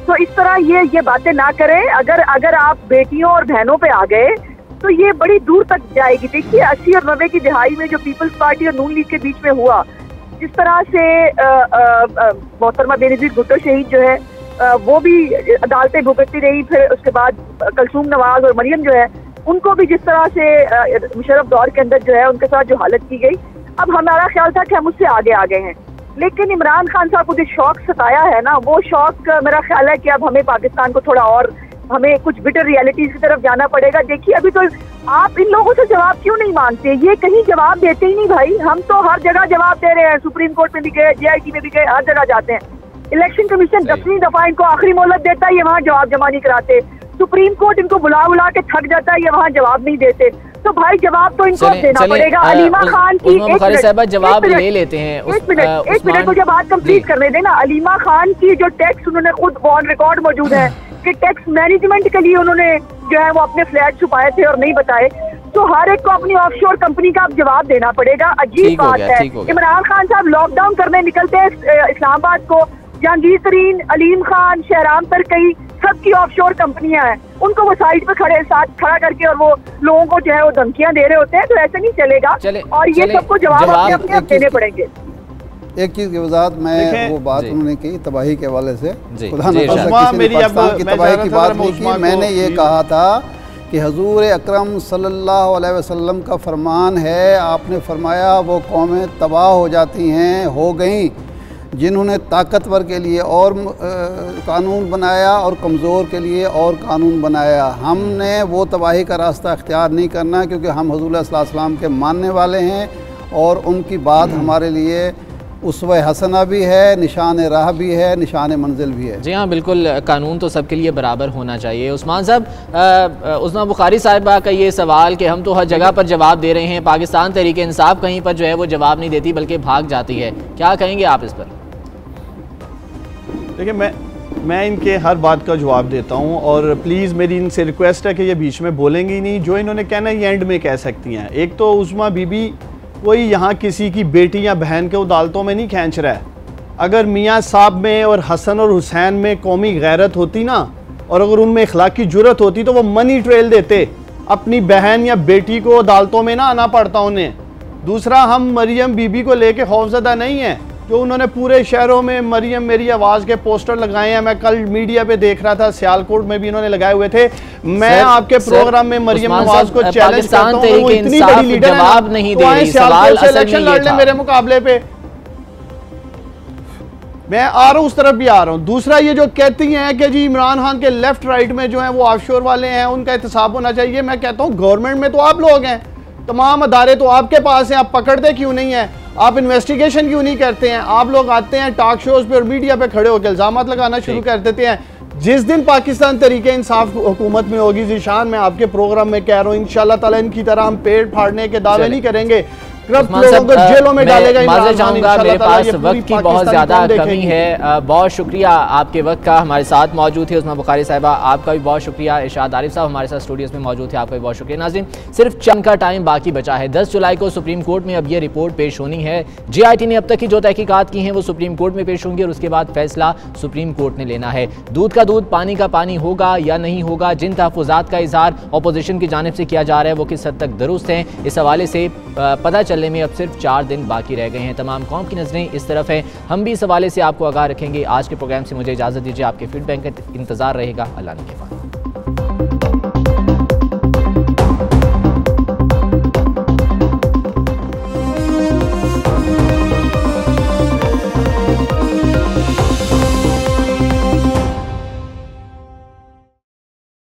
तो इस तरह ये बातें ना करें। अगर आप बेटियों और बहनों पे आ गए तो ये बड़ी दूर तक जाएगी। देखिए 80 और 90 की दिहाई में जो पीपल्स पार्टी और नून लीग के बीच में हुआ, जिस तरह से मोहतरमा बेनजीर भुट्टो शहीद जो है वो भी अदालतें भुगतती रही, फिर उसके बाद कलसूम नवाज और मरियम जो है उनको भी जिस तरह से मुशर्रफ दौर के अंदर जो है उनके साथ जो हालत की गई, अब हमारा ख्याल था कि हम उससे आगे आ गए हैं। लेकिन इमरान खान साहब को जो शौक सताया है ना, वो शौक मेरा ख्याल है कि अब हमें पाकिस्तान को थोड़ा और हमें कुछ बिटर रियलिटीज की तरफ जाना पड़ेगा। देखिए अभी तो आप इन लोगों से जवाब क्यों नहीं मांगते? ये कहीं जवाब देते ही नहीं भाई। हम तो हर जगह जवाब दे रहे हैं, सुप्रीम कोर्ट में भी गए, JIT में भी गए, हर जगह जाते हैं। इलेक्शन कमीशन 10वीं दफा इनको आखिरी मोहलत देता है, ये वहाँ जवाब जमा नहीं कराते। सुप्रीम कोर्ट इनको बुला के थक जाता है, ये वहाँ जवाब नहीं देते। तो भाई जवाब तो इनको देना पड़ेगा। अलीमा खान की जवाब ले लेते हैं। एक मिनट मुझे बात कंप्लीट करने देना। अलीमा खान की जो टैक्स उन्होंने खुद ऑन रिकॉर्ड मौजूद है कि टैक्स मैनेजमेंट के लिए उन्होंने जो है वो अपने फ्लैट छुपाए थे और नहीं बताए, तो हर एक को अपनी ऑफशोर कंपनी का अब जवाब देना पड़ेगा। अजीब बात है। इमरान खान साहब लॉकडाउन करने निकलते हैं इस्लामाबाद को, जहांगीर तरीन, अलीम खान, शहराम तरकई, सबकी ऑफशोर कंपनियां हैं, उनको वो साइड पे खड़ा करके और वो लोगों को जो है वो धमकियां दे रहे होते हैं। तो ऐसा नहीं चलेगा और ये सबको जवाब अपने देने पड़ेंगे। एक चीज की वजाहत मैं वो बात उन्होंने की तबाही के हवाले से, खुदा मेरी पाकिस्तान की तबाही की बात नहीं की। मैंने ये कहा था कि हजूर अकरम सल्लल्लाहु अलैहि वसल्लम का फरमान है, आपने फरमाया वो कौमें तबाह हो जाती हैं, हो गई जिन्होंने ताकतवर के लिए और कानून बनाया और कमज़ोर के लिए और कानून बनाया। हमने वो तबाही का रास्ता अख्तियार नहीं करना, क्योंकि हम हुज़ूर सल्लल्लाहु अलैहि वसल्लम के मानने वाले हैं और उनकी बात हमारे लिए उसवे हसना भी है, निशान राह भी है, निशान मंजिल भी है। जी हाँ बिल्कुल, कानून तो सबके लिए बराबर होना चाहिए। उस्मान साहब, उस्मा बुखारी साहिबा का ये सवाल कि हम तो हर जगह पर जवाब दे रहे हैं, पाकिस्तान तहरीक इंसाफ कहीं पर जो है वो जवाब नहीं देती बल्कि भाग जाती है, क्या कहेंगे आप इस पर? देखिए मैं इनके हर बात का जवाब देता हूँ और प्लीज़ मेरी इनसे रिक्वेस्ट है कि ये बीच में बोलेंगी ही नहीं। जो इन्होंने कहना है ये एंड में कह सकती हैं। एक तो उस्मा बीबी कोई यहाँ किसी की बेटी या बहन के अदालतों में नहीं खींच रहा है। अगर मियाँ साहब में और हसन और हुसैन में कौमी गैरत होती ना, और अगर उनमें इखलाकी जुर्रत होती, तो वो मनी ट्रेल देते, अपनी बहन या बेटी को अदालतों में ना आना पड़ता उन्हें। दूसरा, हम मरियम बीबी को लेके खौफजदा नहीं है। जो उन्होंने पूरे शहरों में मरियम मेरी आवाज़ के पोस्टर लगाए हैं, मैं कल मीडिया पे देख रहा था, सियालकोट में भी इन्होंने लगाए हुए थे। मैं आपके प्रोग्राम में मरियम नवाज को चैलेंज करता हूं, वो इतनी बड़ी लीडर जवाब नहीं दे रही, सवाल से इलेक्शन लड़ ले मेरे मुकाबले पे। मैं आ रहा हूँ, उस तरफ भी आ रहा हूँ। दूसरा, ये जो कहती हैं कि जी इमरान खान के लेफ्ट राइट में जो है वो ऑफशोर वाले हैं, उनका एहतसाब होना चाहिए। मैं कहता हूँ गवर्नमेंट में तो आप लोग हैं, तमाम अदारे तो आपके पास हैं, आप पकड़ते क्यों नहीं है? आप इन्वेस्टिगेशन क्यों नहीं करते हैं? आप लोग आते हैं टॉक शोज पे और मीडिया पे खड़े होकर इल्जामात लगाना शुरू कर देते हैं। जिस दिन पाकिस्तान तरीके इंसाफ हुकूमत में होगी, ज़ीशान, मैं आपके प्रोग्राम में कह रहा हूँ, इंशाल्लाह ताला इनकी तरह हम पेड़ फाड़ने के दावे नहीं करेंगे। जेलों में डालेगा। मेरे पास वक्त की बहुत ज़्यादा कमी है। बहुत शुक्रिया आपके वक्त का, हमारे साथ मौजूद थे उस्मा बुखारी साहिबा, आपका भी बहुत शुक्रिया। इरशाद आरिफ साहब हमारे साथ स्टूडियोज में मौजूद थे, आपका भी बहुत शुक्रिया। नाज़रीन, सिर्फ चंद का टाइम बाकी बचा है। 10 जुलाई को सुप्रीम कोर्ट में अब ये रिपोर्ट पेश होनी है। JIT ने अब तक की जो तहकीकात की हैं वो सुप्रीम कोर्ट में पेश होंगी और उसके बाद फैसला सुप्रीम कोर्ट ने लेना है। दूध का दूध पानी का पानी होगा या नहीं होगा, जिन तहफ़्फ़ुज़ात का इज़हार अपोजिशन की जानिब से किया जा रहा है वो किस हद तक दुरुस्त हैं, इस हवाले से पता चलने में अब सिर्फ 4 दिन बाकी रह गए हैं। तमाम कौम की नजरें इस तरफ हैं, हम भी इस हवाले से आपको आगाह रखेंगे। आज के प्रोग्राम से मुझे इजाज़त दीजिए, आपके फीडबैक का इंतजार रहेगा। अल्लाह ने के बाद।